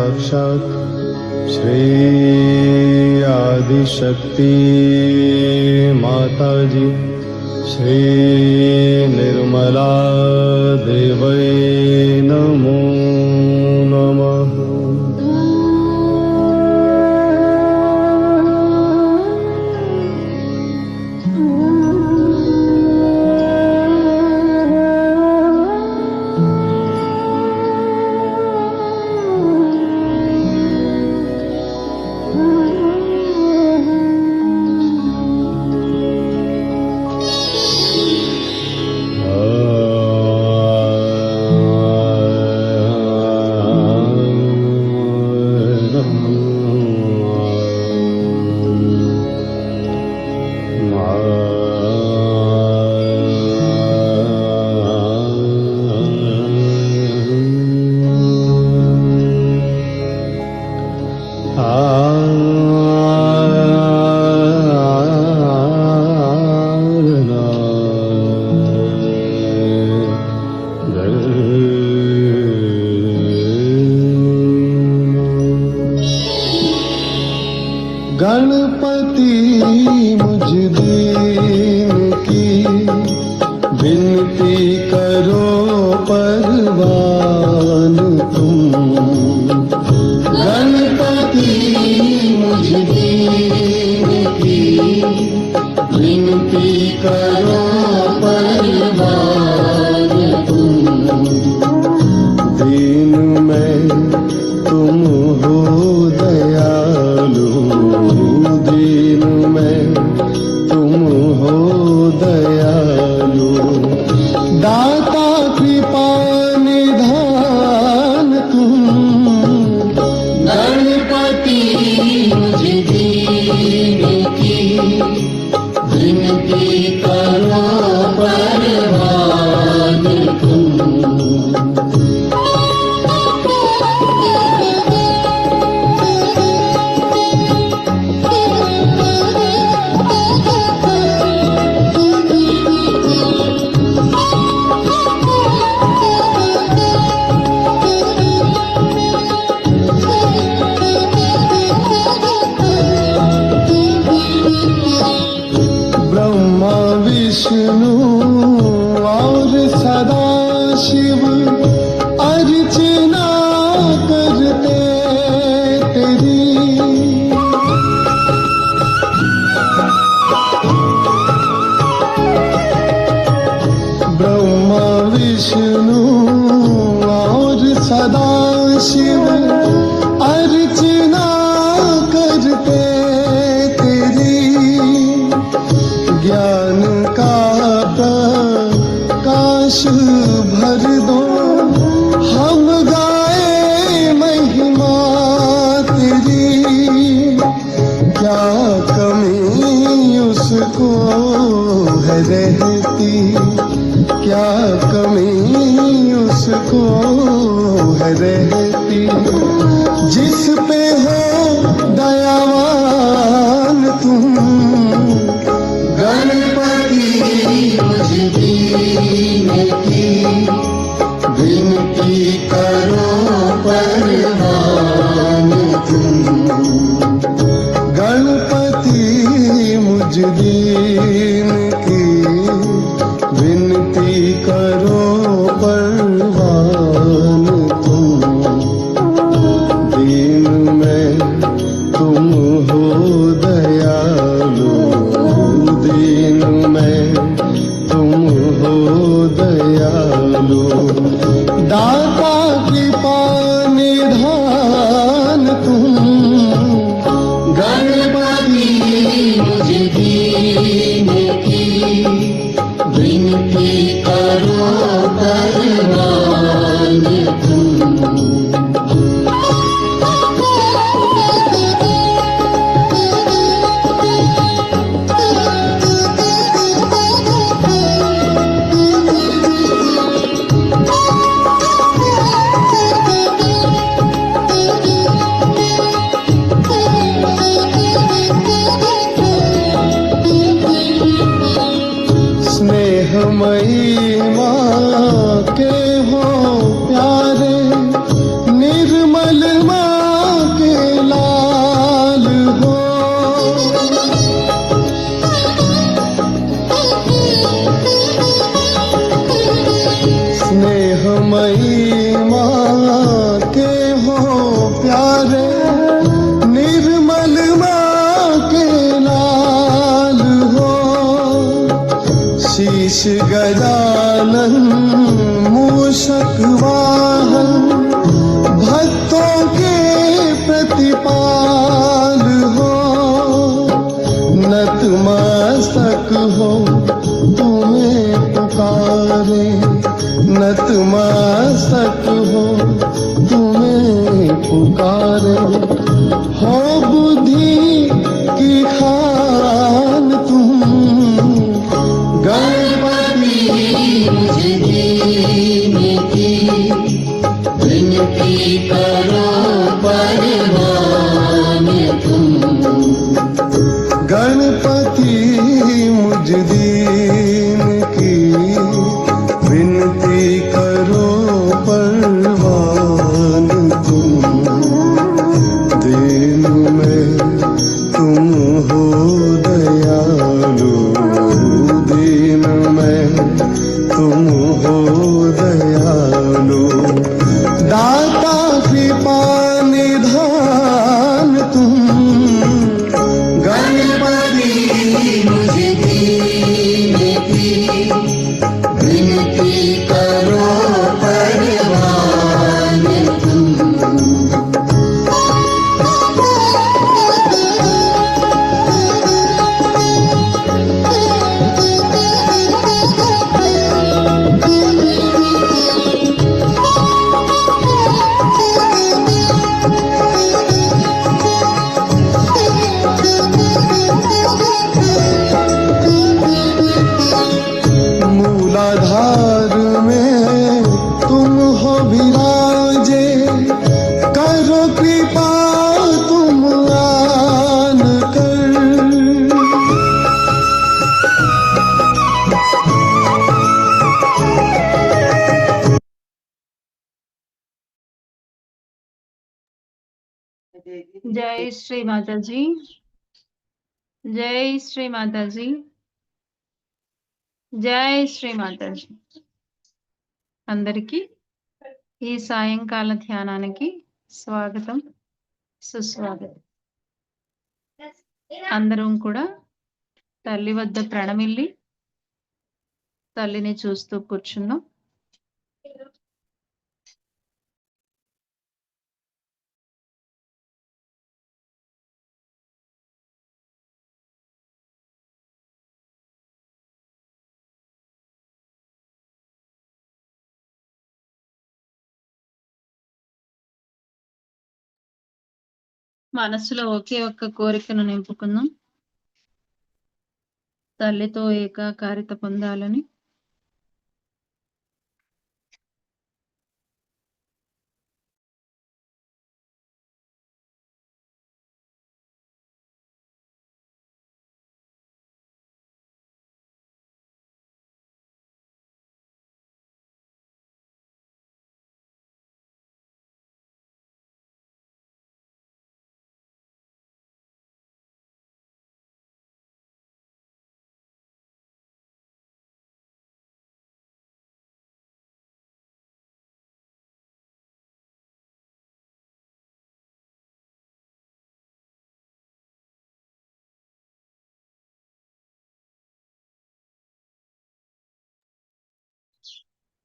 साक्षात् श्री आदिशक्ति माताजी श्री निर्मला देवै नमो नमः। गणपति मुझ दीन की विनती करो परवान तुम। गणपति मुझ दीन की विनती करो परवान तुम। दीन में तुम हो दयालु, दीन में तुम हो दयालु। दाता कृपा निधान तुम। गणपति मुझ दीन की विनती करो परवान तुम। विष्णु और सदा शिव अर्चना करते तेरी। ब्रह्मा विष्णु और सदा शिव अर्चना करते तेरी। ज्ञान का प्रकाश भर दो, हम गाए महिमा तेरी। क्या कमी उसको है रहती, क्या कमी उसको है रहती। जिस पे हो दयावान तुम। गणपति मुझ दीन की विनती करो परवान तुम। गणपति मुझ दीन की विनती करो परवान तुम। दीन में तुम हो दयालु, दीन में तुम हो दयालु। दाता कृपा निधान तुम। गणपति मुझ दीन की विनती करो परवान तुम। गजानन मूषक वाहन भक्तों के प्रतिपाल हो, नतमस्तक हो तुम्हें पुकारे, नतमस्तक हो तुम्हें पुकारे। हो बुद्धि की खान तुम गणपति, मुझे दीन की विनती करो परवान तुम। गणपति मुझ दीन की विनती करो परवान तुम। दीन में तुम हो दयालु, दीन में तुम हो दयालु। दाता कृपा निधान तुम। गणपति मुझे दीन की विनती करो परवान तुम। मूलाधार में तुम हो विराजे, करो कृपा तुम आन कर। जय श्री माता जी, जय श्री माता जी, జై శ్రీ మాతాజీ. అందరికీ ఈ సాయంకాల ధ్యానానికి స్వాగతం, సుస్వాగతం. అందరం కూడా తల్లి వద్ద ప్రణమిల్లి తల్లిని చూస్తూ కూర్చున్నాం. మనసులో ఒకే ఒక్క కోరికను నింపుకుందాం, తల్లితో ఏకాకారిత పొందాలని.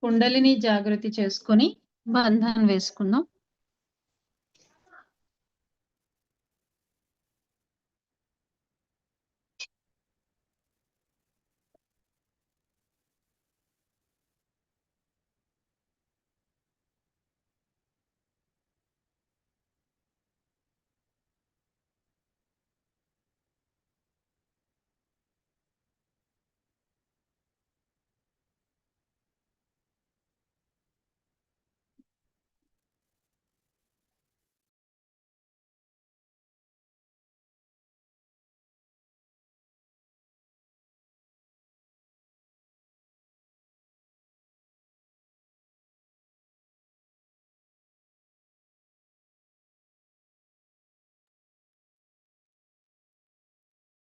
కుండలిని జాగృతి చేసుకొని బంధన్ వేసుకుందాం.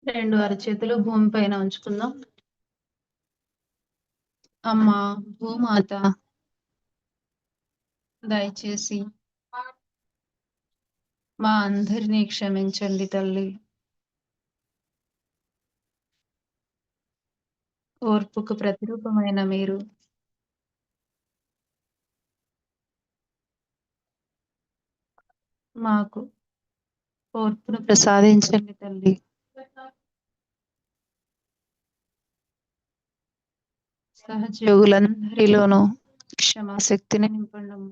రెండు అరచేతులు భూమి పైన ఉంచుకుందాం. అమ్మా భూమాత, దయచేసి మా అందరినీ క్షమించండి తల్లి. ఓర్పుకు ప్రతిరూపమైన మీరు మాకు ఓర్పును ప్రసాదించండి తల్లి. సహజయోగులందరిలోనూ క్షమాశక్తిని నింపండము.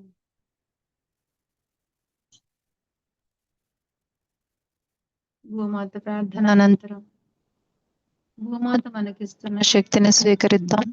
భూమాత ప్రార్థన అనంతరం భూమాత మనకిస్తున్న శక్తిని స్వీకరిద్దాం.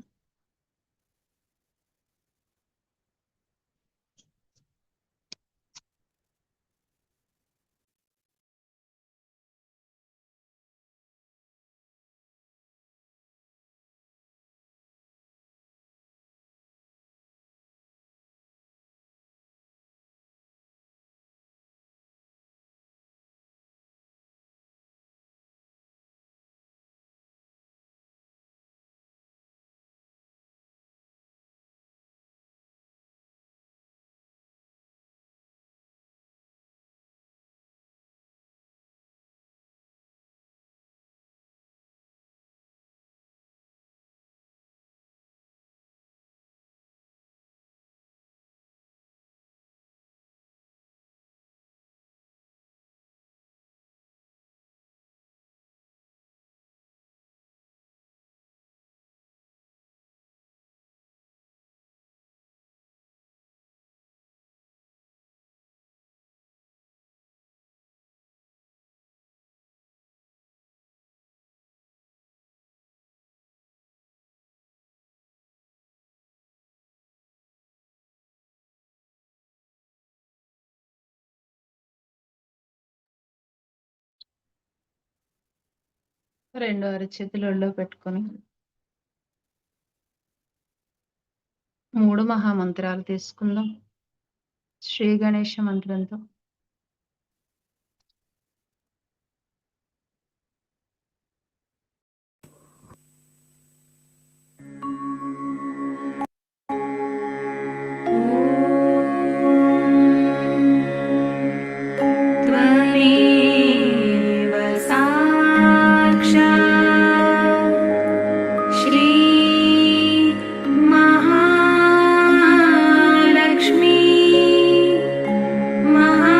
రెండు అరచేతులు ఒళ్ళో పెట్టుకొని 3 మహామంత్రాలు తీసుకుందాం. శ్రీ గణేష మంత్రంతో त्वमेव साक्षात् श्री महालक्ष्मी महा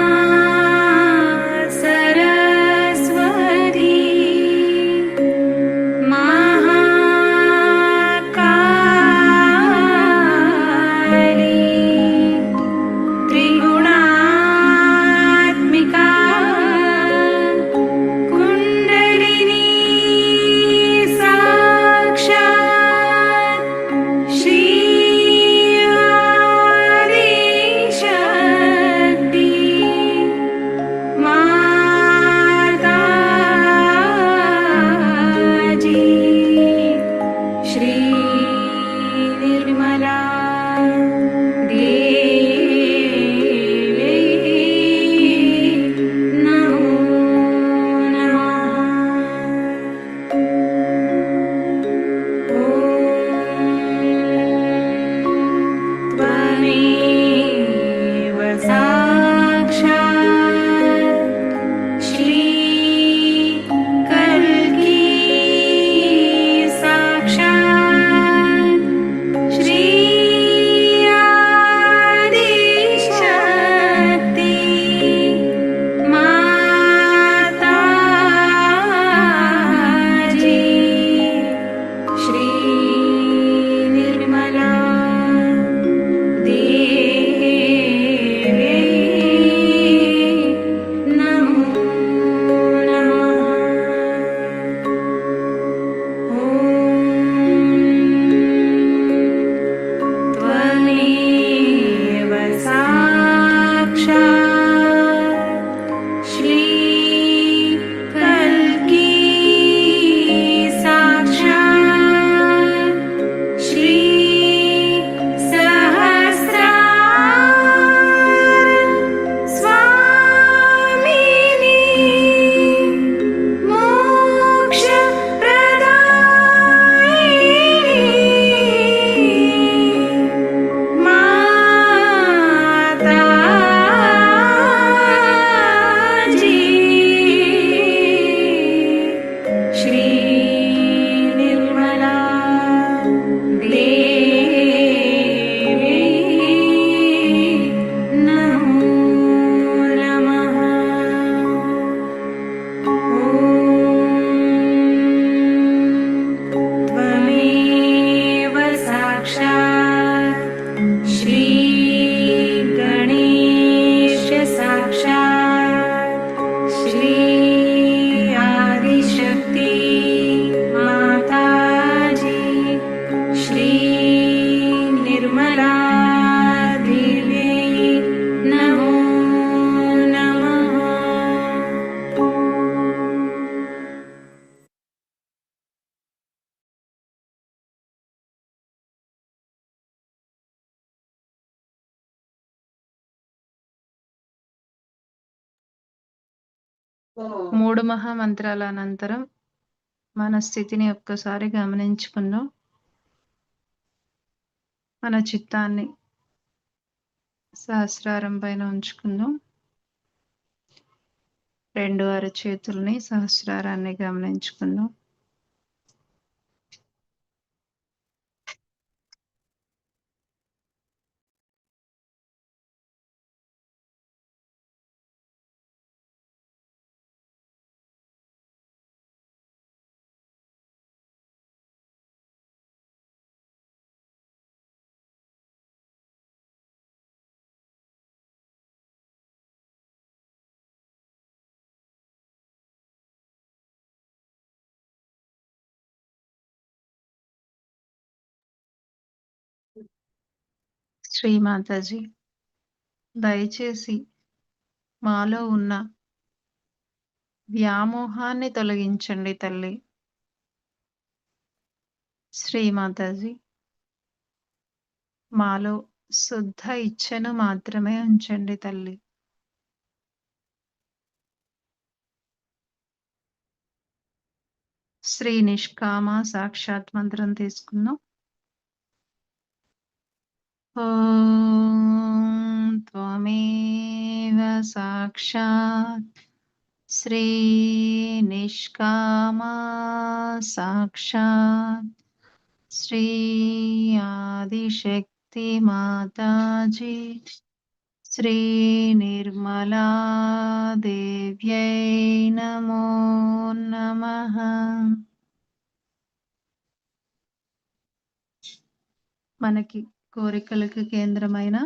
3 మహామంత్రాల అనంతరం మన స్థితిని ఒక్కసారి గమనించుకుందాం. మన చిత్తాన్ని సహస్రారం పైన ఉంచుకుందాం. 2 అరచేతుల్ని సహస్రారాన్ని గమనించుకుందాం. శ్రీ మాతాజీ, దయచేసి మాలో ఉన్న వ్యామోహాన్ని తొలగించండి తల్లి. శ్రీ మాతాజీ, మాలో శుద్ధ ఇచ్ఛను మాత్రమే ఉంచండి తల్లి. శ్రీ నిష్కామ సాక్షాత్ మంత్రం తీసుకుందాం. ఓం త్వమేవ సాక్షాత్ శ్రీ నిష్కామ సాక్షాత్ శ్రీ ఆదిశక్తి మాతాజీ శ్రీ నిర్మలా దేవ్యై నమో నమః. మనకి కోరికలకు కేంద్రమైన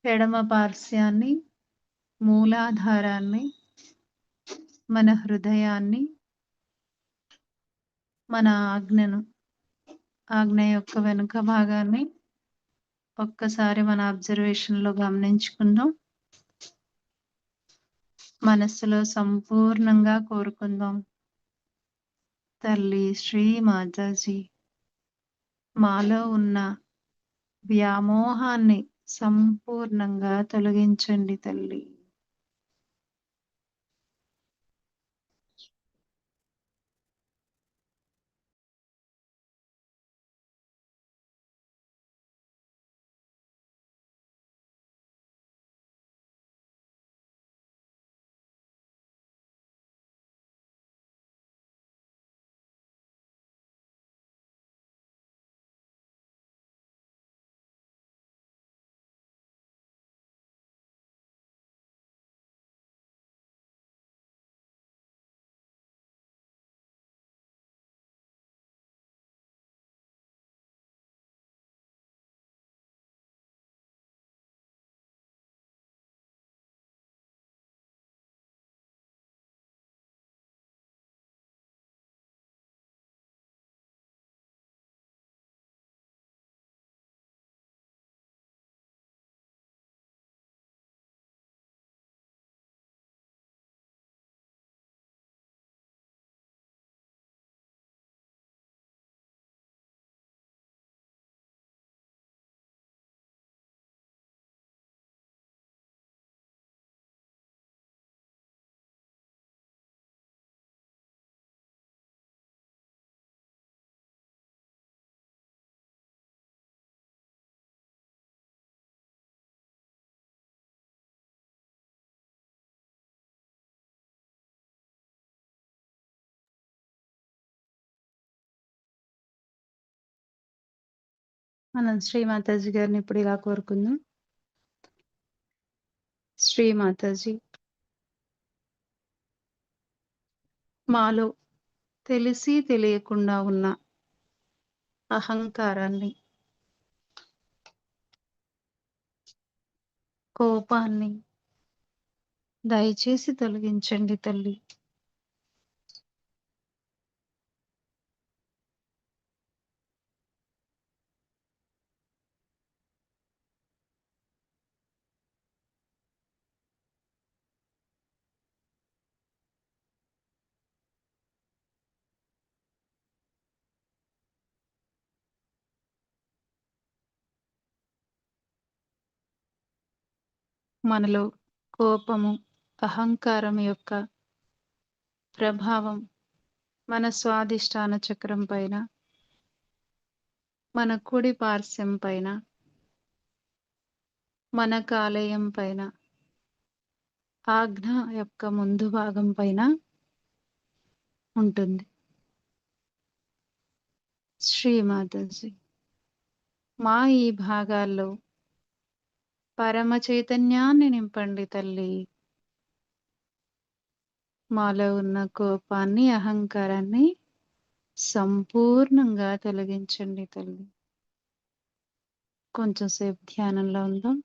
ఎడమ పార్శ్యాన్ని, మూలాధారాన్ని, మన హృదయాన్ని, మన ఆజ్ఞ యొక్క వెనుక భాగాన్ని ఒక్కసారి మన అబ్జర్వేషన్ లో గమనించుకుందాం. మనస్సులో సంపూర్ణంగా కోరుకుందాం. తల్లి శ్రీ మాతాజీ, మాలో ఉన్న వ్యామోహాన్ని సంపూర్ణంగా తొలగించండి తల్లి. మనం శ్రీ మాతాజీ గారిని ఇప్పుడు ఇలా కోరుకుందాం. శ్రీ మాతాజీ, మాలో తెలిసి తెలియకుండా ఉన్న అహంకారాన్ని, కోపాన్ని దయచేసి తొలగించండి తల్లి. మనలో కోపము, అహంకారం యొక్క ప్రభావం మన స్వాదిష్టాన చక్రం పైన, మన కుడి పార్శ్వం పైన, మన కాలేయం పైన, ఆజ్ఞ యొక్క ముందు భాగం పైన ఉంటుంది. శ్రీమాతాజీ, మా ఈ భాగాల్లో పరమ చైతన్యాన్ని నింపండి తల్లి. మాలో ఉన్న కోపాన్ని, అహంకారాన్ని సంపూర్ణంగా తొలగించండి తల్లి. కొంచెం సేపు ధ్యానంలో ఉందాం.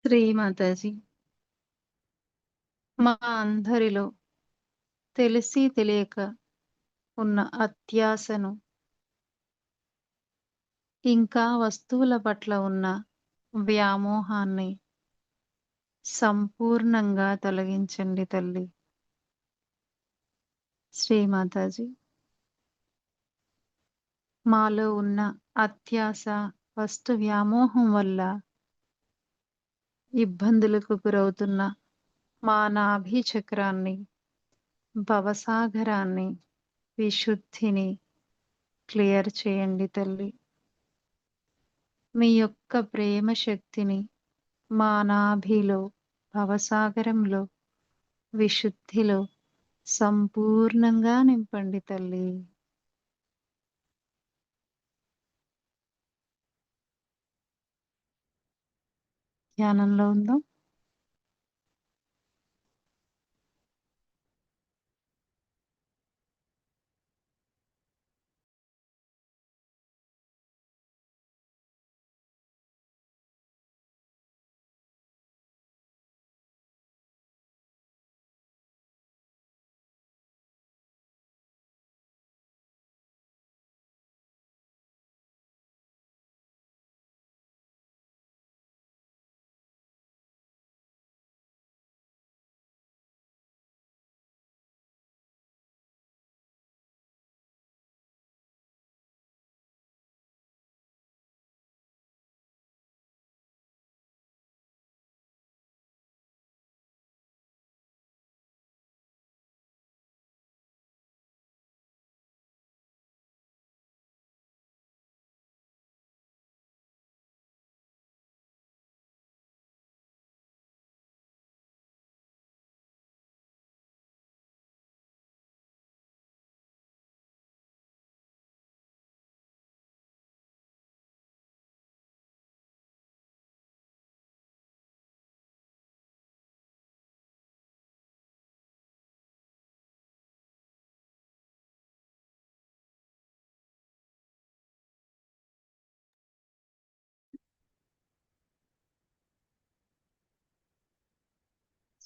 శ్రీమాతాజీ, మా అందరిలో తెలిసి తెలియక ఉన్న అత్యాశను, ఇంకా వస్తువుల పట్ల ఉన్న వ్యామోహాన్ని సంపూర్ణంగా తొలగించండి తల్లి. శ్రీమాతాజీ, మాలో ఉన్న అత్యాశ, వస్తు వ్యామోహం వల్ల ఇబ్బందులకు గురవుతున్న మా నాభి చక్రాన్ని, భవసాగరాన్ని, విశుద్ధిని క్లియర్ చేయండి తల్లి. మీ యొక్క ప్రేమ శక్తిని మా నాభిలో, భవసాగరంలో, విశుద్ధిలో సంపూర్ణంగా నింపండి తల్లి. ధ్యానంలో ఉందాం.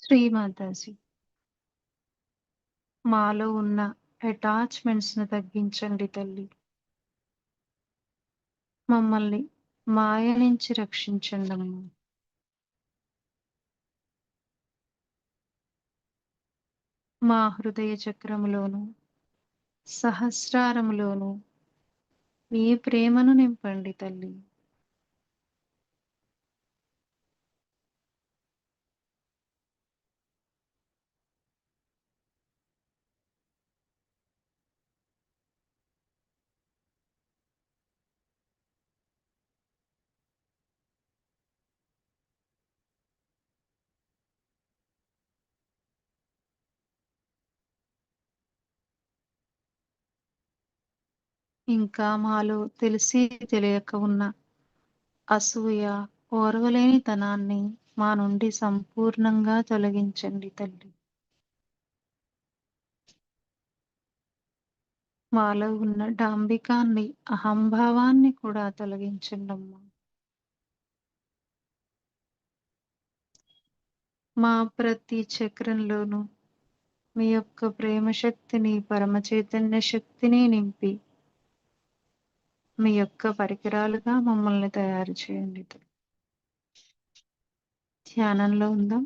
శ్రీమాతాజీ, మాలో ఉన్న అటాచ్మెంట్స్ ను తగ్గించండి తల్లి. మమ్మల్ని మాయ నుంచి రక్షించండి అమ్మా. మా హృదయ చక్రములోను, సహస్రారములోను మీ ప్రేమను నింపండి తల్లి. ఇంకా మాలో తెలిసి తెలియక ఉన్న అసూయ, ఓర్వలేనితనాన్ని మా నుండి సంపూర్ణంగా తొలగించండి తల్లి. మాలో ఉన్న డాంబికాన్ని, అహంభావాన్ని కూడా తొలగించండమ్మా. మా ప్రతి చక్రంలోనూ మీ యొక్క ప్రేమ శక్తిని, పరమ చైతన్య శక్తిని నింపి మీ యొక్క పరికరాలుగా మమ్మల్ని తయారు చేయండి. ధ్యానంలో ఉందాం.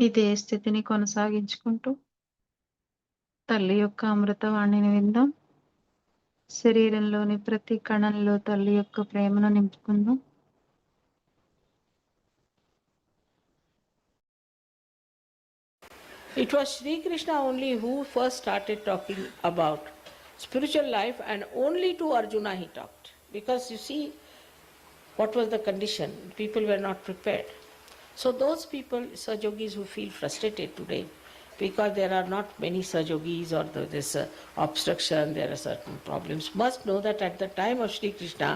ఇదే స్థితిని కొనసాగించుకుంటూ తల్లి యొక్క అమృతవాణిని విందాం. శరీరంలోని ప్రతి కణంలో తల్లి యొక్క ప్రేమను నింపుకుందాం. It was Shri Krishna only who first started talking about spiritual life, and only to Arjuna he talked. Because you see, what was the condition? People were not prepared. So those people, Sajogis, who feel frustrated today, because there are not many Sajogis or this obstruction, there are certain problems, must know that at the time of Shri Krishna,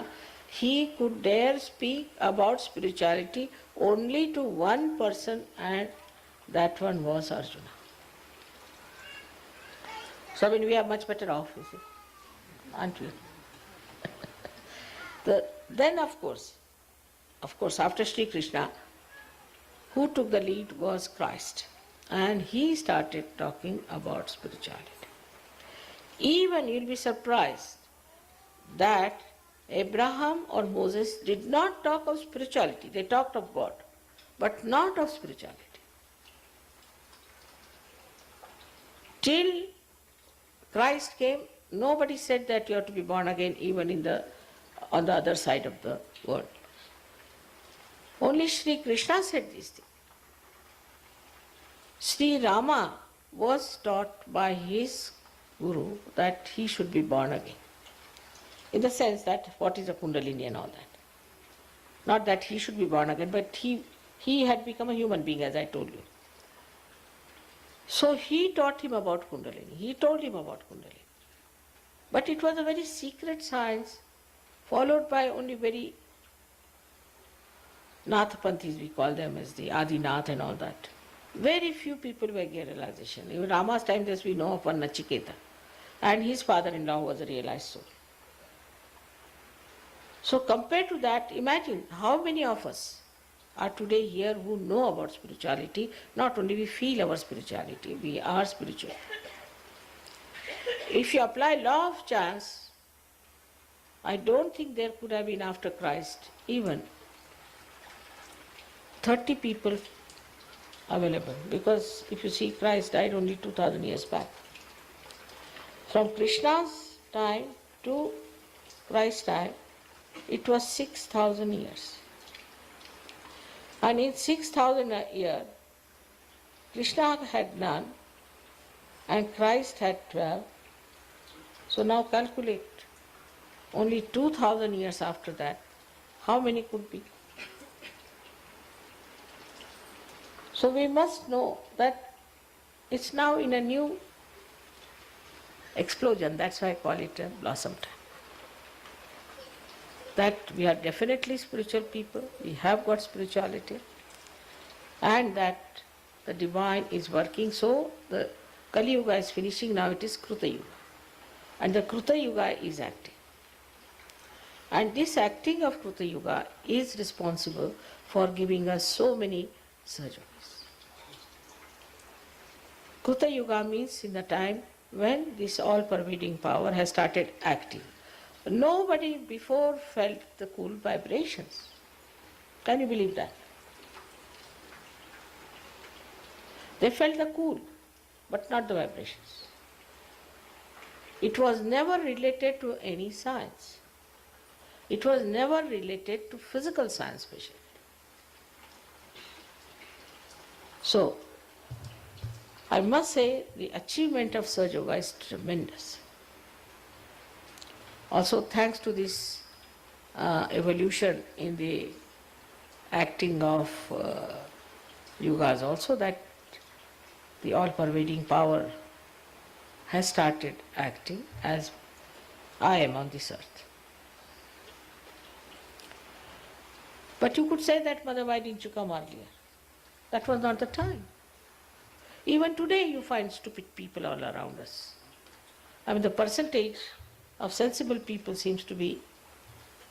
he could dare speak about spirituality only to one person, and that one was Arjuna. So I mean, we are much better off, you see, aren't we? Then of course, after Shri Krishna, who took the lead was Christ, and he started talking about spirituality. Even you'll be surprised that Abraham or Moses did not talk of spirituality. They talked of God, but not of spirituality. Till Christ came, nobody said that you have to be born again even on the other side of the world. Only Shri Krishna said these things. Sri Rama was taught by his guru that he should be born again. In the sense that what is a Kundalini and all that. Not that he should be born again, but he had become a human being, as I told you. So he taught him about Kundalini. He told him about Kundalini. But it was a very secret science, followed by only very Nathapanthis, we call them, as the Adinath and all that. Very few people were getting realization. Even Rama's time, this we know of one Nachiketa. And his father-in-law was a realized soul. So compared to that, imagine how many of us are today here who know about spirituality. Not only we feel our spirituality, we are spiritual. If you apply law of chance, I don't think there could have been after Christ even 30 people available, because if you see, Christ died only 2000 years back. From Krishna's time to Christ's time, it was 6,000 years. And in 6,000 a year, Krishna had none and Christ had 12. So now calculate, only 2,000 years after that, how many could be? So we must know that it's now in a new explosion. That's why I call it a blossom time. That we are definitely spiritual people, we have got spirituality, and that the divine is working. So the Kali Yuga is finishing, now it is Kruta Yuga. And the Kruta Yuga is acting. And this acting of Kruta Yuga is responsible for giving us so many surgeries. Kruta Yuga means in the time when this all-pervading power has started acting. Nobody before felt the cool vibrations. Can you believe that? They felt the cool, but not the vibrations. It was never related to any science. It was never related to physical science especially. So, I must say the achievement of Sahaja Yoga is tremendous. Also thanks to this evolution in the acting of yugas also, that the all-pervading power has started acting as I am on this earth. But you could say that, Mother, why didn't you come earlier? That was not the time. Even today you find stupid people all around us. I mean, the percentage of sensible people seems to be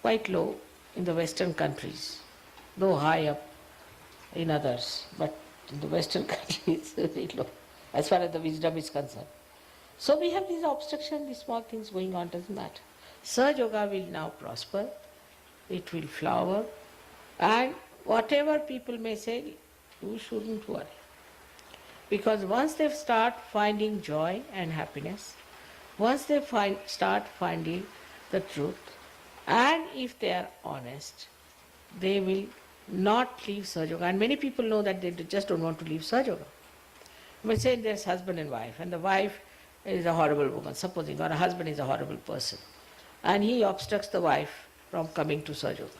quite low in the Western countries, though high up in others, but in the Western countries very low, as far as the wisdom is concerned. So we have these obstructions, these small things going on, doesn't matter. Sahaja Yoga will now prosper, it will flower, and whatever people may say, you shouldn't worry. Because once they start finding joy and happiness, once they start finding the truth, and if they are honest, they will not leave Sahaja Yoga. And many people know that they just don't want to leave Sahaja Yoga. We say there's husband and wife, and the wife is a horrible woman, supposing, or a husband is a horrible person, and he obstructs the wife from coming to Sahaja Yoga.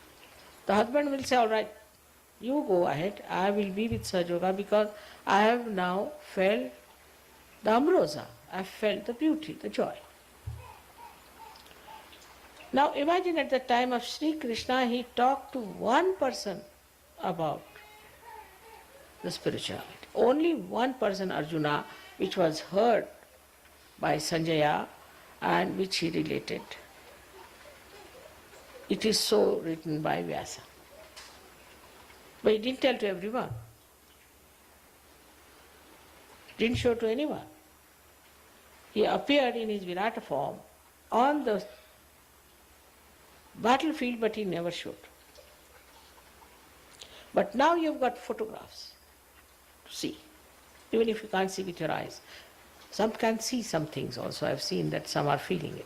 The husband will say, all right, you go ahead, I will be with Sahaja Yoga because I have now felt the ambrosia, I have felt the beauty, the joy. Now imagine at the time of Shri Krishna, he talked to one person about the spirituality. Only one person, Arjuna, which was heard by Sanjaya and which he related. It is so written by Vyasa. But he didn't tell to everyone. Didn't show to anyone. He appeared in his Virata form on the battlefield, but he never showed. But now you've got photographs to see, even if you can't see with your eyes. Some can see some things also. I've seen that some are feeling it.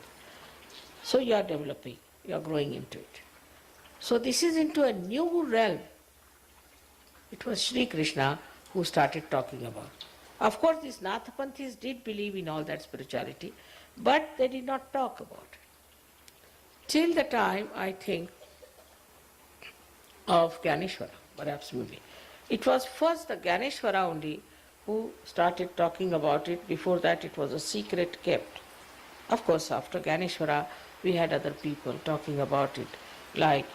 So you are developing, you are growing into it. So this is into a new realm. It was Shri Krishna who started talking about. Of course, these Nathapanthis did believe in all that spirituality, but they did not talk about it. Till the time, I think, of Gyaneshwara, perhaps maybe. It was first the Gyaneshwara only who started talking about it. Before that, it was a secret kept. Of course, after Gyaneshwara, we had other people talking about it, like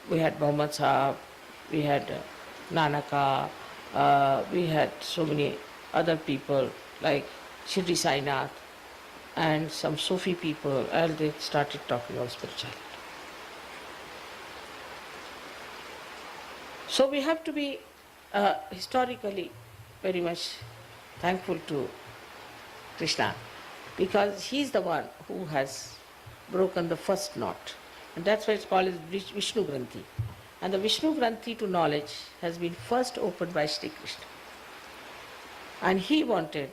we had Muhammad Sahab, we had Nanaka, we had so many other people like Shri Sainath and some Sufi people, and they started talking about spirituality. So we have to be historically very much thankful to Krishna, because he is the one who has broken the first knot. And that's why it's called as Vishnu Granthi. And the Vishnu Granthi to knowledge has been first opened by Shri Krishna. And he wanted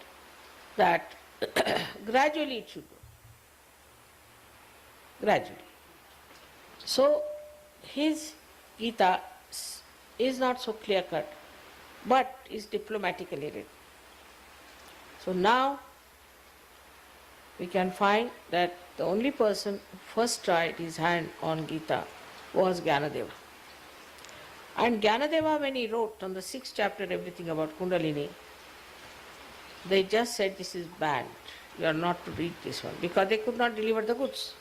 that gradually it should go. Gradually. So his Gita is not so clear cut, but is diplomatically written. So now we can find that the only person who first tried his hand on Gita was Gyanadeva. And Gyanadeva, when he wrote on the 6th chapter everything about Kundalini, they just said this is banned. You are not to read this one, because they could not deliver the goods.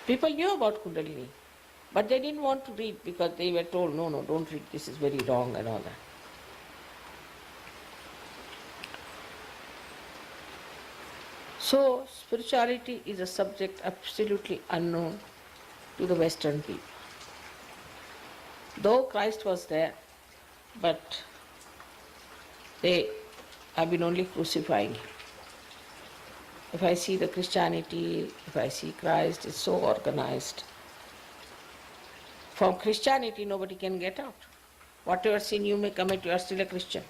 People knew about Kundalini, but they didn't want to read because they were told, no, don't read, this is very wrong and all that. So, spirituality is a subject absolutely unknown to the Western people. Though Christ was there, but they have been only crucifying him. If I see the Christianity, if I see Christ, it's so organized. From Christianity, nobody can get out. Whatever sin you may commit, you are still a Christian.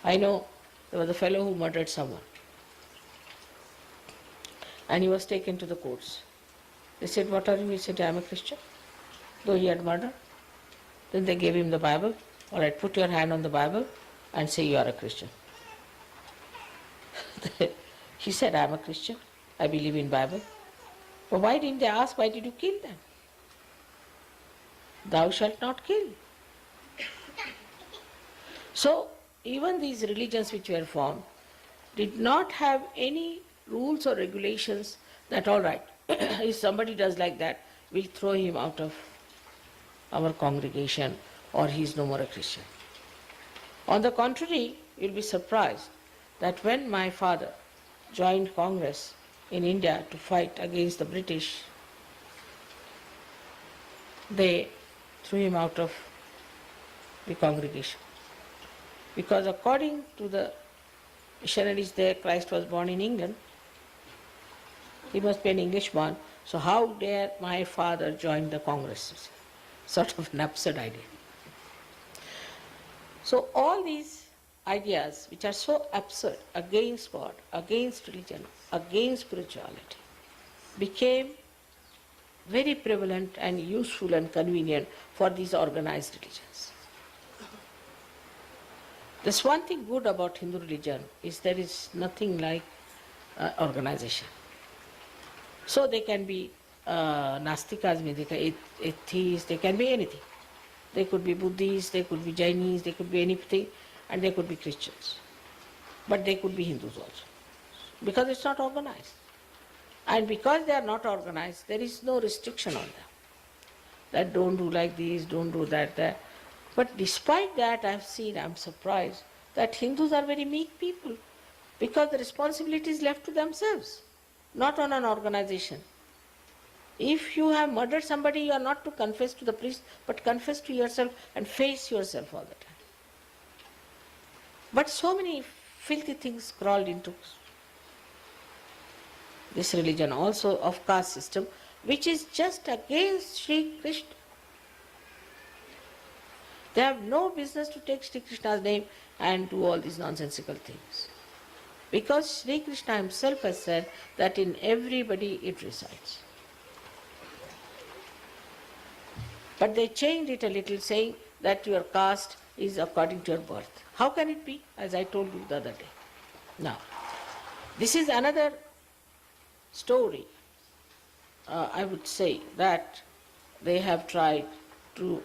I know there was a fellow who murdered someone. And he was taken to the courts. They said, what are you? He said, I am a Christian. Though he had murdered. Then they gave him the Bible. All right, put your hand on the Bible and say you are a Christian. He said, I am a Christian. I believe in Bible. But why didn't they ask, why did you kill them? Thou shalt not kill. So, even these religions which were formed did not have any rules or regulations that, all right, if somebody does like that, we'll throw him out of our congregation or he is no more a Christian. On the contrary, you'll be surprised that when my father joined Congress in India to fight against the British, they threw him out of the congregation. Because according to the missionaries there, Christ was born in England. He must be an Englishman. So how dare my father join the Congress? Sort of an absurd idea. So all these ideas which are so absurd against God, against religion, against spirituality, became very prevalent and useful and convenient for these organized religions. There's one thing good about Hindu religion is there is nothing like organization. So they can be Nastikas, they can be atheists, they can be anything. They could be Buddhists, they could be Jainis, they could be anything, and they could be Christians. But they could be Hindus also, because it's not organized. And because they are not organized, there is no restriction on them. That don't do like this, don't do that. But despite that, I'm surprised that Hindus are very meek people, because the responsibility is left to themselves, not on an organization. If you have murdered somebody, you are not to confess to the priest, but confess to yourself and face yourself all the time. But so many filthy things crawled into this religion also of caste system, which is just against Shri Krishna. They have no business to take Shri Krishna's name and do all these nonsensical things. Because Shri Krishna himself has said that in everybody it resides. But they changed it a little, saying that your caste is according to your birth. How can it be? As I told you the other day. Now, this is another story. I would say that they have tried to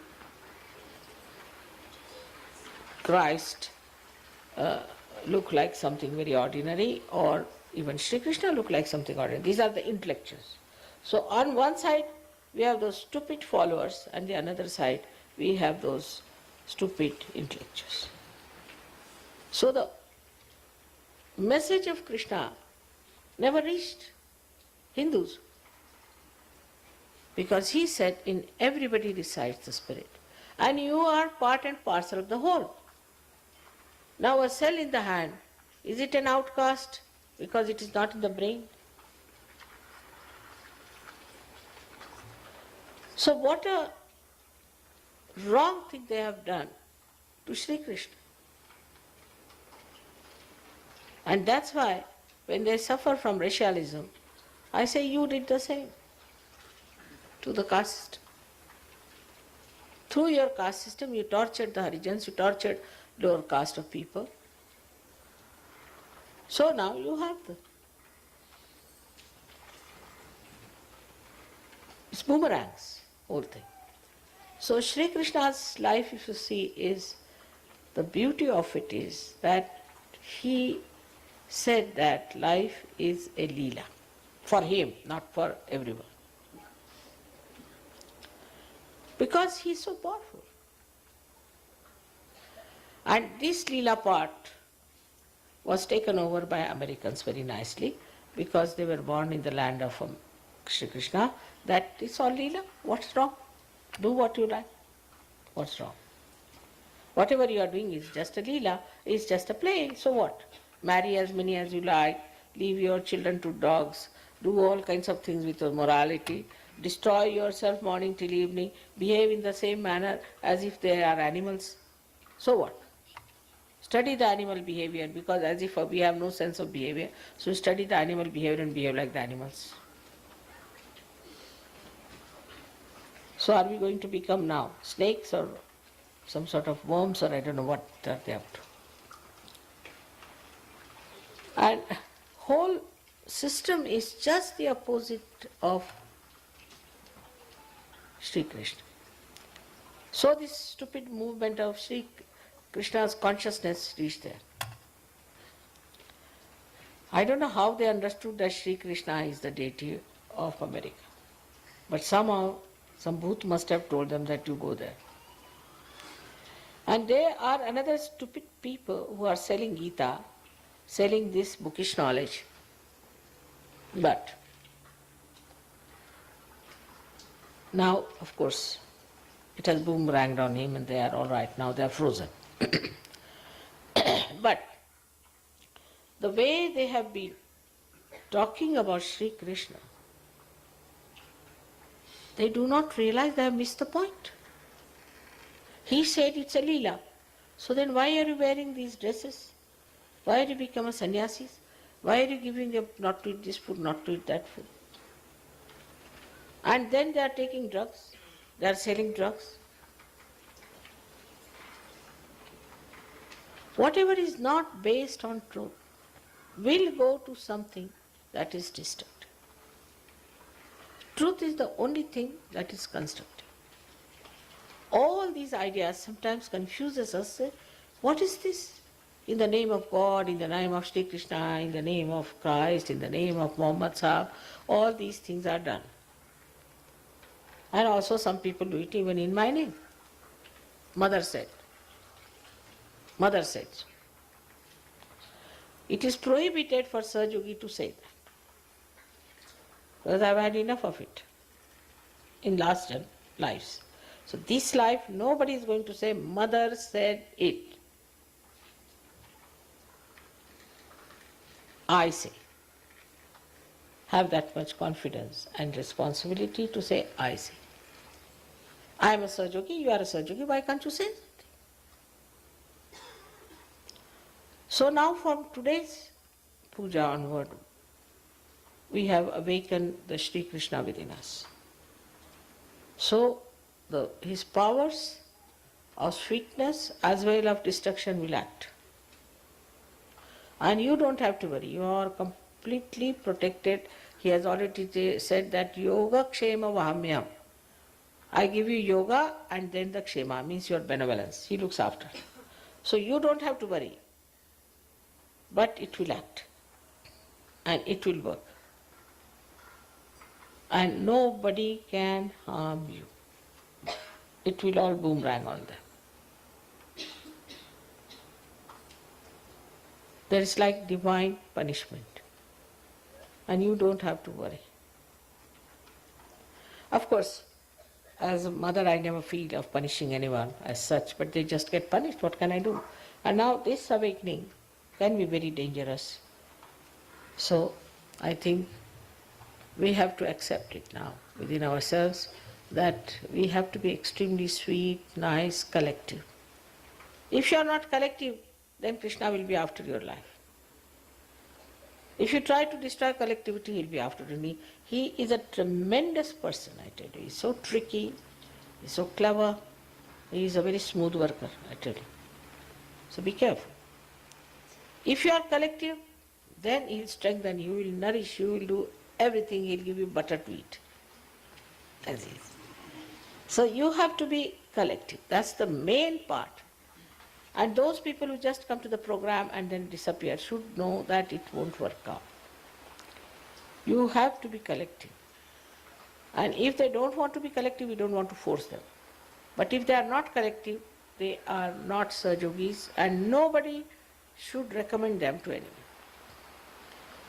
Christ look like something very ordinary, or even Shri Krishna look like something ordinary. These are the intellectuals. So on one side we have those stupid followers, and the another side we have those stupid intellectuals. So the message of Krishna never reached Hindus, because he said in everybody resides the spirit, and you are part and parcel of the whole. Now a cell in the hand Is it an outcast because it is not in the brain? So what a wrong thing they have done to Shri Krishna. And that's why when they suffer from racialism, I say you did the same to the caste system. Through your caste system you tortured the Harijans, you tortured lower caste of people. So now you have it's boomerangs, whole thing. So Shri Krishna's life, if you see, is the beauty of it is that he said that life is a leela for him, not for everyone. Because he is so powerful. And this leela part was taken over by Americans very nicely because they were born in the land of Shri Krishna. That is all leela. What's wrong? Do what you like. What's wrong? Whatever you are doing is just a leela, is just a play. So what? Marry as many as you like, leave your children to dogs, do all kinds of things with your morality, destroy yourself morning till evening, behave in the same manner as if they are animals. So what? Study the animal behavior, because as if we have no sense of behavior, so study the animal behavior and behave like the animals. So are we going to become now snakes or some sort of worms, or I don't know what they have to. And whole system is just the opposite of Shri Krishna. So this stupid movement of Shri Krishna's consciousness reached there. I don't know how they understood that Shri Krishna is the deity of America. But somehow, some bhoot must have told them that you go there. And they are another stupid people who are selling Gita, selling this bookish knowledge. But now, of course, it has boomeranged on him and they are all right. Now they are frozen. But the way they have been talking about Shri Krishna, they do not realize they have missed the point. He said it's a leela. So then why are you wearing these dresses? Why are you become a sannyasis? Why are you giving them not to eat this food, not to eat that food? And then they are taking drugs. They are selling drugs. Whatever is not based on truth will go to something that is distant. Truth is the only thing that is constructive. All these ideas sometimes confuses us. Say, what is this? In the name of God, in the name of Shri Krishna, in the name of Christ, in the name of Muhammad Sahib, all these things are done. And also some people do it even in my name. Mother said. Mother said. It is prohibited for Sahaja to say that. Because I have had enough of it in last lives. So this life, nobody is going to say, Mother said it. I say. Have that much confidence and responsibility to say, I say. I am a Sahaja, you are a Sahaja, why can't you say something? So now from today's puja onward, we have awakened the Shri Krishna within us. So his powers of sweetness as well of destruction will act. And you don't have to worry, you are completely protected. He has already said that yoga kshema vahamyam. I give you yoga and then the kshema, means your benevolence. He looks after. So you don't have to worry. But it will act. And it will work. And nobody can harm you. It will all boomerang on them. There is like divine punishment. And you don't have to worry. Of course, as a mother I never feel of punishing anyone as such, but they just get punished. What can I do? And now this awakening can be very dangerous. So I think we have to accept it now within ourselves that we have to be extremely sweet, nice, collective. If you are not collective, then Krishna will be after your life. If you try to destroy collectivity, he will be after me. He is a tremendous person, I tell you. He is so tricky, he is so clever, he is a very smooth worker, I tell you. So be careful. If you are collective, then he will strengthen you, he will nourish you, he will do everything, he will give you butter to eat. As is. So you have to be collective. That's the main part. And those people who just come to the program and then disappear should know that it won't work out. You have to be collective. And if they don't want to be collective, we don't want to force them. But if they are not collective, they are not Sahajogis, and nobody should recommend them to anyone.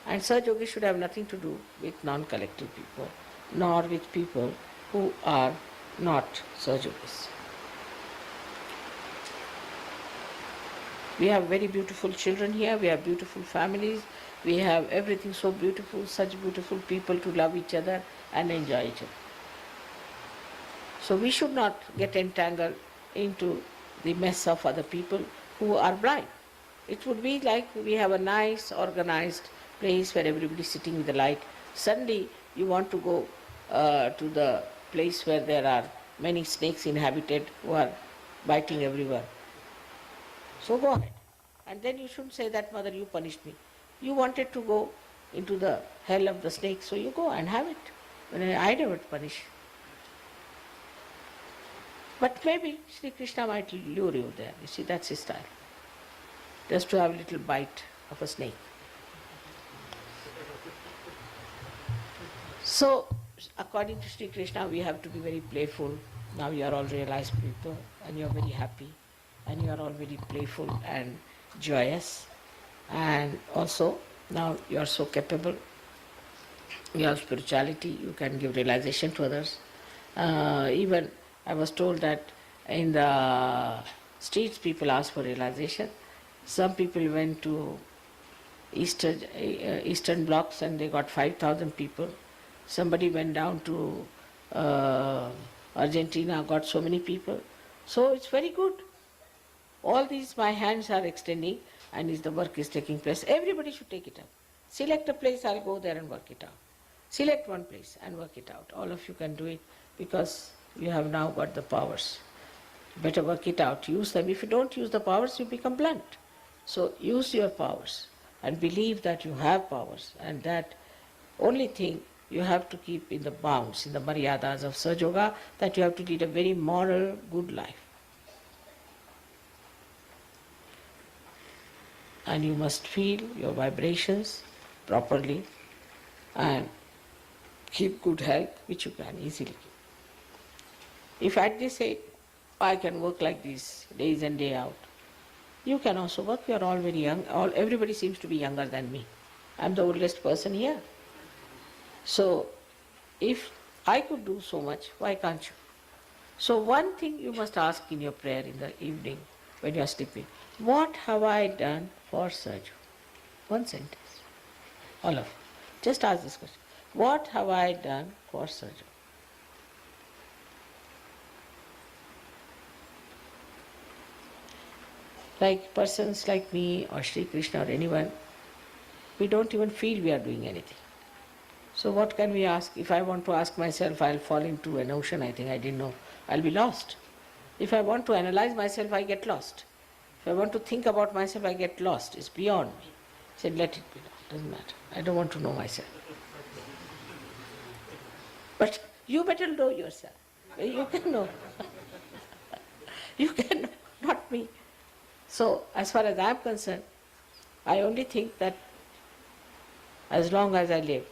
And Sahajogis should have nothing to do with non-collective people, nor with people who are not Sahajogis. We have very beautiful children here, we have beautiful families, we have everything so beautiful, such beautiful people to love each other and enjoy each other. So we should not get entangled into the mess of other people who are blind. It would be like we have a nice organized place where everybody is sitting with the light. Suddenly you want to go to the place where there are many snakes inhabited who are biting everywhere. So go ahead. And then you shouldn't say that, Mother, you punished me. You wanted to go into the hell of the snake, so you go and have it. When I never punish. But maybe Sri Krishna might lure you there. You see, that's his style. Just to have a little bite of a snake. So, according to Sri Krishna, we have to be very playful. Now you are all realized people and you are very happy and you are all very playful and joyous. And also, now you are so capable. You have spirituality, you can give realization to others. Even I was told that in the streets people ask for realization. Some people went to Eastern blocks and they got 5,000 people. Somebody went down to Argentina, got so many people. So it's very good. All these my hands are extending and the work is taking place. Everybody should take it up. Select a place, I'll go there and work it out. Select one place and work it out. All of you can do it because you have now got the powers. Better work it out, use them. If you don't use the powers, you become blunt. So use your powers and believe that you have powers, and that only thing you have to keep in the bounds, in the maryadas of Sahaja, that you have to lead a very moral, good life. And you must feel your vibrations properly and keep good health, which you can easily keep. If at this age I can work like this days and day out, you can also work. You are all very young. Everybody seems to be younger than me. I am the oldest person here. So if I could do so much, why can't you? So one thing you must ask in your prayer in the evening when you are sleeping, what have I done for Sahaja? One sentence. All of you. Just ask this question. What have I done for Sahaja? Like persons like me or Sri Krishna or anyone, we don't even feel we are doing anything. So what can we ask? If I want to ask myself, I'll fall into an ocean, I think I didn't know. I'll be lost. If I want to analyze myself, I get lost. If I want to think about myself, I get lost. It's beyond me. I said, let it be. Doesn't matter. I don't want to know myself. But you better know yourself. You can know. You can know, not me. So, as far as I am concerned, I only think that as long as I live,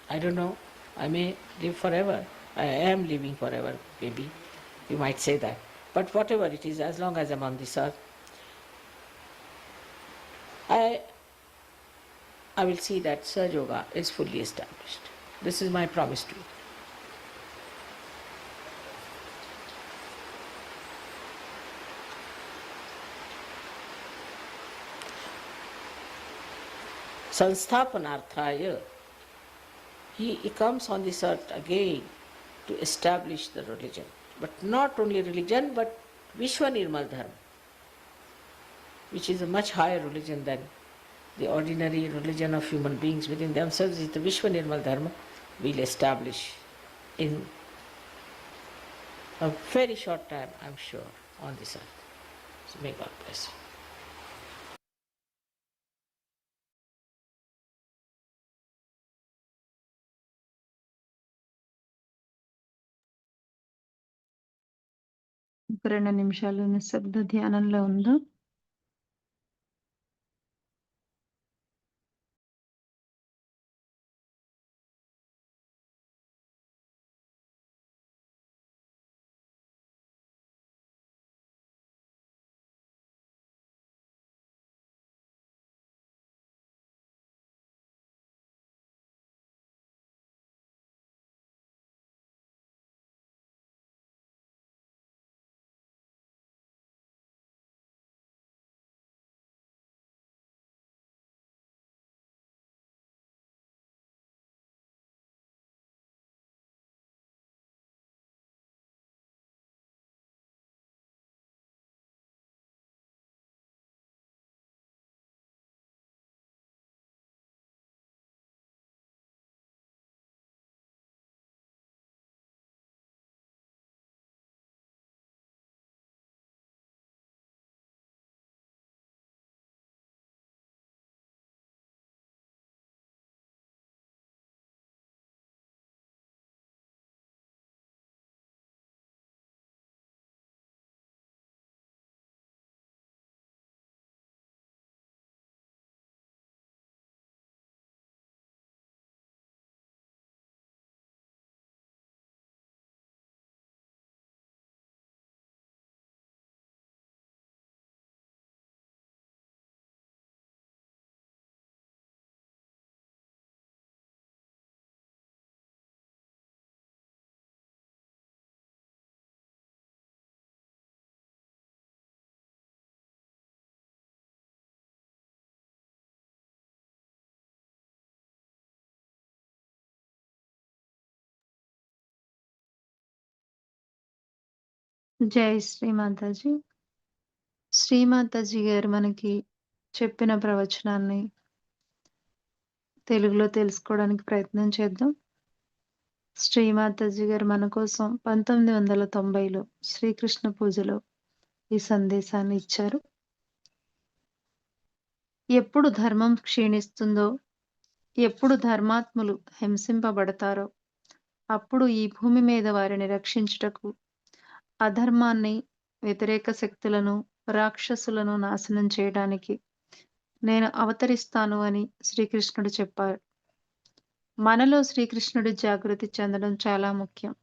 I don't know, I may live forever. I am living forever, maybe. You might say that. But whatever it is, as long as I am on this earth, I will see that Sahaja Yoga is fully established. This is my promise to you. Sansthapanarthaya. He comes on this earth again to establish the religion. But not only religion, but Vishwa Nirmal Dharma, which is a much higher religion than the ordinary religion of human beings within themselves. Is the Vishwa Nirmal Dharma will establish in a very short time, I am sure, on this earth. So may God bless you. ఒక 2 నిమిషాలు నిశ్శబ్ద ధ్యానంలో ఉందాం. జై శ్రీ మాతాజీ. శ్రీ మాతాజీ గారు మనకి చెప్పిన ప్రవచనాన్ని తెలుగులో తెలుసుకోవడానికి ప్రయత్నం చేద్దాం. శ్రీ మాతాజీ గారు మన కోసం 1990లో శ్రీకృష్ణ పూజలో ఈ సందేశాన్ని ఇచ్చారు. ఎప్పుడు ధర్మం క్షీణిస్తుందో, ఎప్పుడు ధర్మాత్ములు హింసింపబడతారో అప్పుడు ఈ భూమి మీద వారిని రక్షించుటకు, అధర్మాన్ని, వ్యతిరేక శక్తులను, రాక్షసులను నాశనం చేయడానికి నేను అవతరిస్తాను అని శ్రీకృష్ణుడు చెప్పారు. మనలో శ్రీకృష్ణుడి జాగృతి చెందడం చాలా ముఖ్యం.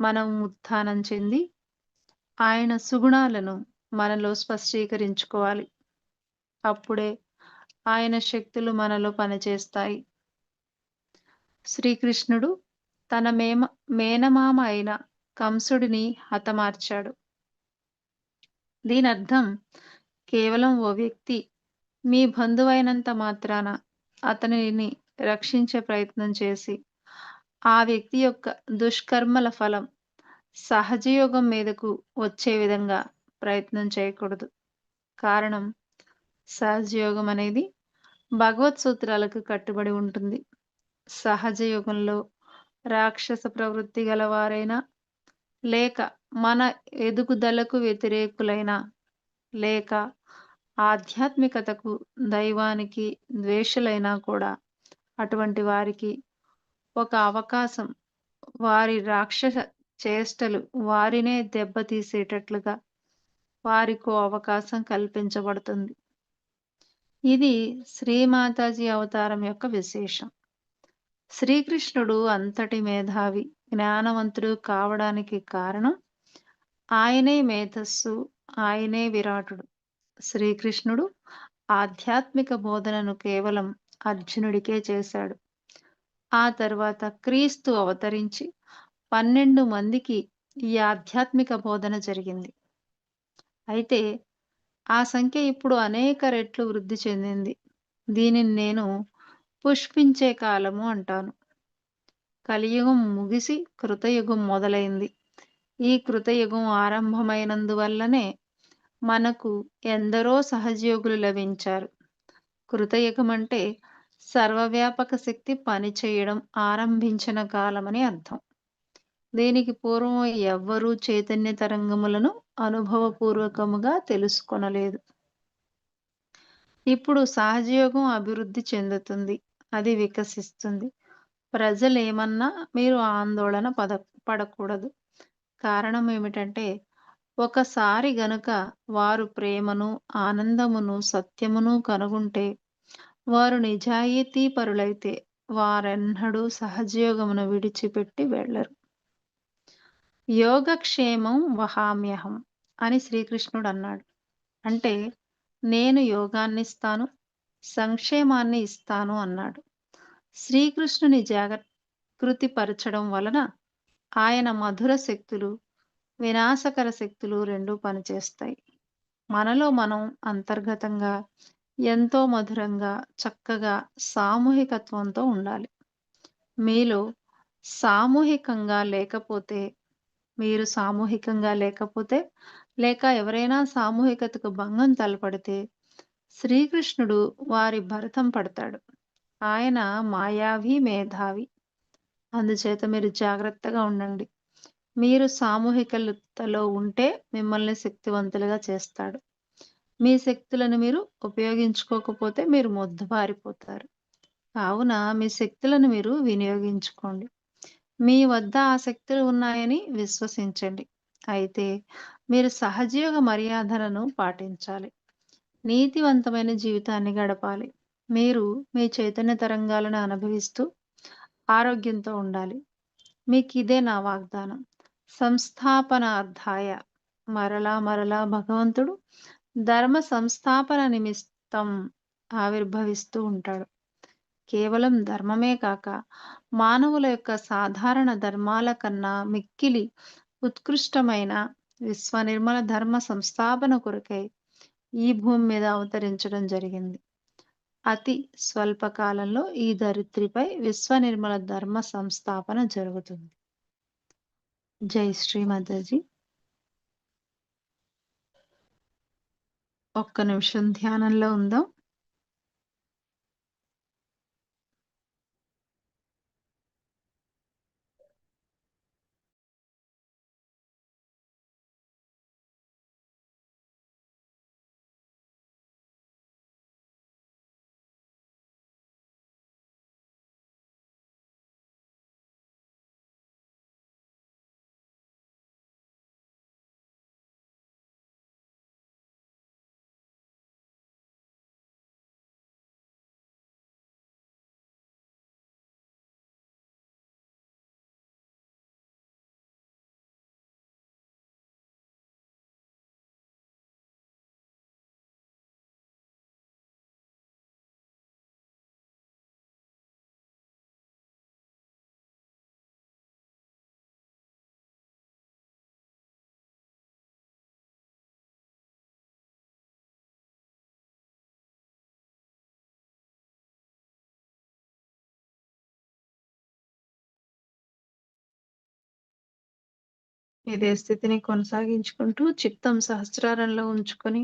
మనం ఉత్థానం చెంది ఆయన సుగుణాలను మనలో స్పష్టీకరించుకోవాలి. అప్పుడే ఆయన శక్తులు మనలో పనిచేస్తాయి. శ్రీకృష్ణుడు తన మేనమామ అయిన కంసుడిని హతమార్చాడు. దీని అర్థం కేవలం ఓ వ్యక్తి మీ బంధువైనంత మాత్రాన అతనిని రక్షించే ప్రయత్నం చేసి ఆ వ్యక్తి యొక్క దుష్కర్మల ఫలం సహజయోగం మీదకు వచ్చే విధంగా ప్రయత్నం చేయకూడదు. కారణం సహజయోగం అనేది భగవత్ సూత్రాలకు కట్టుబడి ఉంటుంది. సహజయోగంలో రాక్షస ప్రవృత్తి గలవారైనా, లేక మన ఎదుగుదలకు వ్యతిరేకులైనా, లేక ఆధ్యాత్మికతకు, దైవానికి ద్వేషులైనా కూడా అటువంటి వారికి ఒక అవకాశం, వారి రాక్షస చేష్టలు వారినే దెబ్బతీసేటట్లుగా వారికో అవకాశం కల్పించబడుతుంది. ఇది శ్రీమాతాజీ అవతారం యొక్క విశేషం. శ్రీకృష్ణుడు అంతటి మేధావి, జ్ఞానవంతుడు కావడానికి కారణం ఆయనే మేధస్సు, ఆయనే విరాటుడు. శ్రీకృష్ణుడు ఆధ్యాత్మిక బోధనను కేవలం అర్జునుడికే చేశాడు. ఆ తర్వాత క్రీస్తు అవతరించి 12 మందికి ఈ ఆధ్యాత్మిక బోధన జరిగింది. అయితే ఆ సంఖ్య ఇప్పుడు అనేక రెట్లు వృద్ధి చెందింది. దీనిని నేను పుష్పించే కాలము అంటాను. కలియుగం ముగిసి కృతయుగం మొదలైంది. ఈ కృతయుగం ఆరంభమైనందువల్లనే మనకు ఎందరో సహజయోగులు లభించారు. కృతయుగం అంటే సర్వవ్యాపక శక్తి పనిచేయడం ఆరంభించిన కాలమని అర్థం. దీనికి పూర్వం ఎవ్వరూ చైతన్య తరంగములను అనుభవపూర్వకముగా తెలుసుకొనలేదు. ఇప్పుడు సహజయోగం అభివృద్ధి చెందుతుంది. అది వికసిస్తుంది. ప్రజలేమన్నా మీరు ఆందోళన పడకూడదు. కారణం ఏమిటంటే, ఒకసారి గనుక వారు ప్రేమను, ఆనందమును, సత్యమును కనుగొంటే, వారు నిజాయితీ పరులైతే వారెన్నడూ సహజయోగమును విడిచిపెట్టి వెళ్ళరు. యోగక్షేమం వహామ్యహం అని శ్రీకృష్ణుడు అన్నాడు. అంటే నేను యోగాన్నిస్తాను, సంక్షేమాన్ని ఇస్తాను అన్నాడు. శ్రీకృష్ణుని జాగృతిపరచడం వలన ఆయన మధుర శక్తులు, వినాశకర శక్తులు రెండూ పనిచేస్తాయి. మనలో మనం అంతర్గతంగా ఎంతో మధురంగా, చక్కగా సామూహికత్వంతో ఉండాలి. మీలో సామూహికంగా లేకపోతే, మీరు సామూహికంగా లేకపోతే, లేక ఎవరైనా సామూహికతకు భంగం తలపడితే శ్రీకృష్ణుడు వారి భరతం పడతాడు. ఆయన మాయావి, మేధావి. అందుచేత మీరు జాగ్రత్తగా ఉండండి. మీరు సామూహికతలో ఉంటే మిమ్మల్ని శక్తివంతులుగా చేస్తాడు. మీ శక్తులను మీరు ఉపయోగించుకోకపోతే మీరు మొద్దుబారిపోతారు. కావున మీ శక్తులను మీరు వినియోగించుకోండి. మీ వద్ద ఆ శక్తులు ఉన్నాయని విశ్వసించండి. అయితే మీరు సహజయోగ మర్యాదలను పాటించాలి. నీతివంతమైన జీవితాన్ని గడపాలి. మీరు మీ చైతన్య తరంగాలను అనుభవిస్తూ ఆరోగ్యంతో ఉండాలి. మీకిదే నా వాగ్దానం. సంస్థాపనార్థాయ, మరలా మరలా భగవంతుడు ధర్మ సంస్థాపన నిమిత్తం ఆవిర్భవిస్తూ ఉంటాడు. కేవలం ధర్మమే కాక మానవుల యొక్క సాధారణ ధర్మాల కన్నా మిక్కిలి ఉత్కృష్టమైన విశ్వనిర్మల ధర్మ సంస్థాపన కొరకై ఈ భూమి మీద అవతరించడం జరిగింది. అతి స్వల్ప కాలంలో ఈ ధరిత్రిపై విశ్వనిర్మల ధర్మ సంస్థాపన జరుగుతుంది. జై శ్రీ మాతాజీ. ఒక్క నిమిషం ధ్యానంలో ఉందాం. ఇదే స్థితిని కొనసాగించుకుంటూ చిత్తం సహస్రారంలో ఉంచుకొని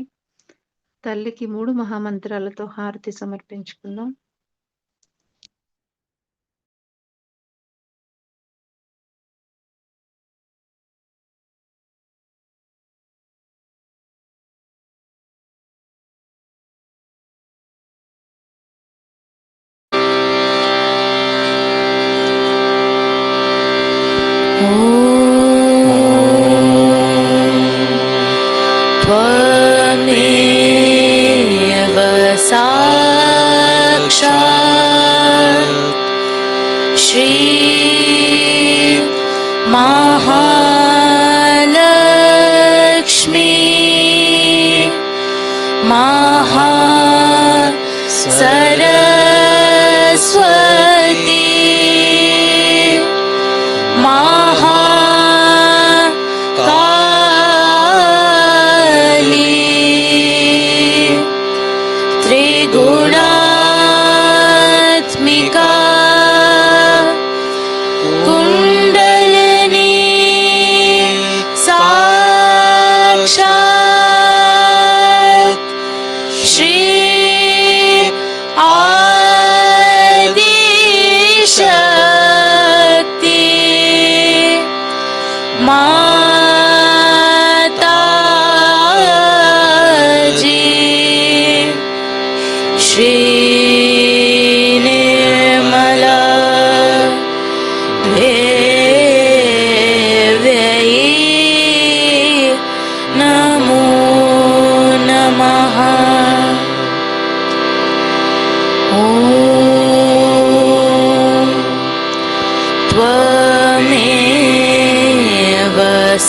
తల్లికి 3 మహామంత్రాలతో హారతి సమర్పించుకుందాం. त्वमेव साक्षात् श्री महालक्ष्मी सरस्वती त्रिगुणात्मिका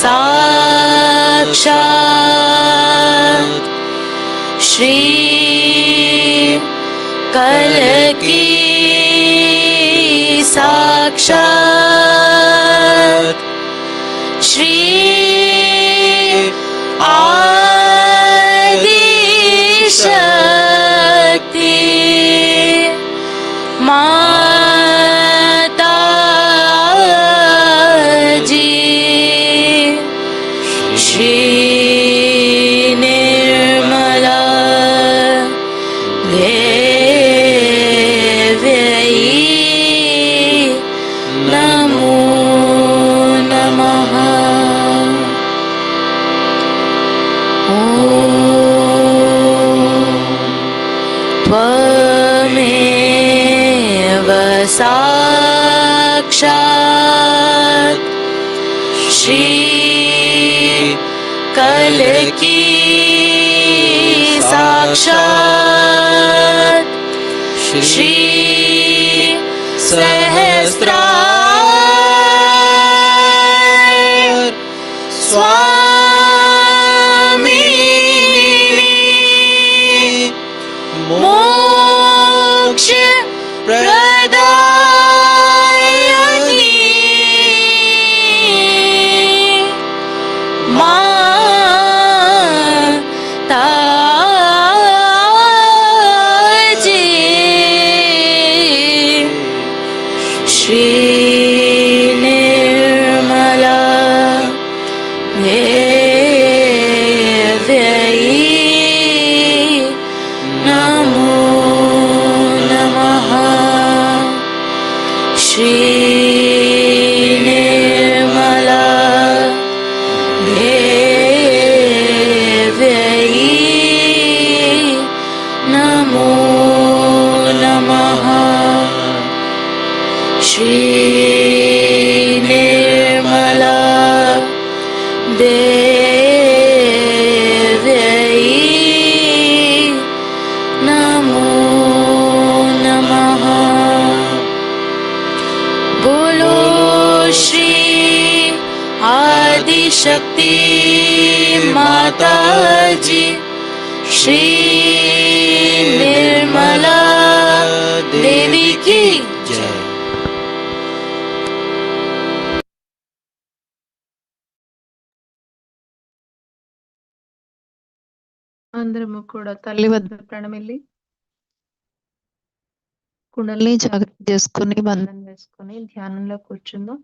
साक्षात् श्री कल की साक्षात् श्री आदि शक्ति माता जी श्री निर्मला देव्यै नमो नमः। ॐ त्वमेव साक्षात् श्री कल की साक्षात् श्री सहस्रार स्वामिनी मोक्ष प्रदायिनी माता जी श्री निर्मला देव्यै नमो नमः। श्री निर्मला देव्यै नमो नमः। श्री निर्मला देव्यै नमो नमः। बोलो श्री आदिशक्ति माता जी श्री निर्मला देवी की जय। అందరము కూడా తల్లి వద్ద ప్రణమిల్లి కుండల్ని జాగ్రత్త చేసుకుని బంధం వేసుకుని ధ్యానంలో కూర్చుందాం.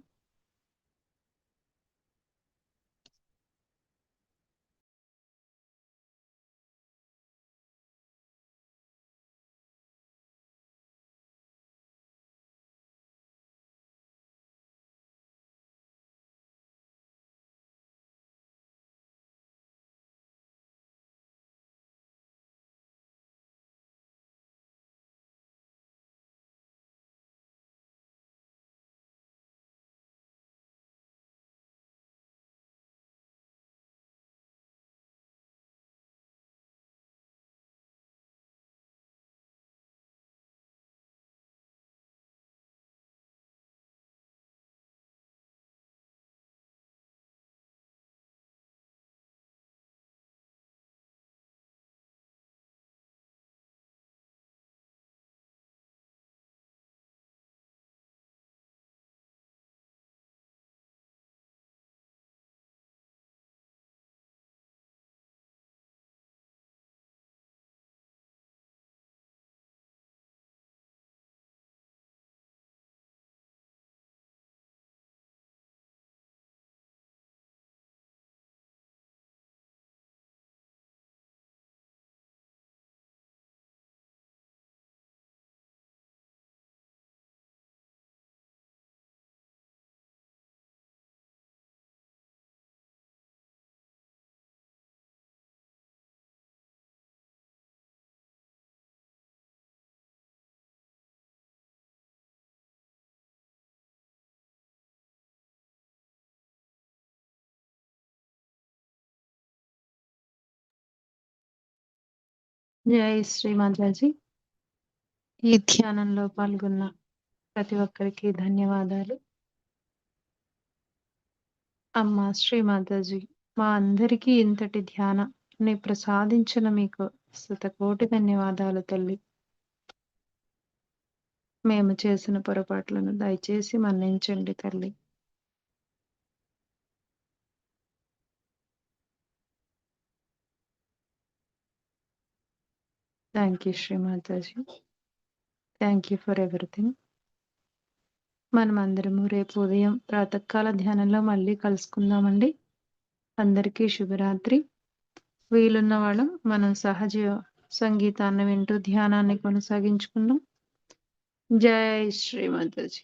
జై శ్రీ మాతాజీ. ఈ ధ్యానంలో పాల్గొన్న ప్రతి ఒక్కరికి ధన్యవాదాలు. అమ్మా శ్రీమాతాజీ, మా అందరికీ ఇంతటి ధ్యానాన్ని ప్రసాదించిన మీకు శతకోటి ధన్యవాదాలు తల్లి. మేము చేసిన పొరపాట్లను దయచేసి మన్నించండి తల్లి. Thank you Shri Mataji. Thank you for everything. మనం అందరము రేపు ఉదయం ప్రాతకాల ధ్యానంలో మళ్ళీ కలుసుకుందామండి. అందరికీ శుభరాత్రి. వీలున్న వాళ్ళం మనం సహజ సంగీతాన్ని వింటూ ధ్యానాన్ని కొనసాగించుకుందాం. జై శ్రీమాతాజీ.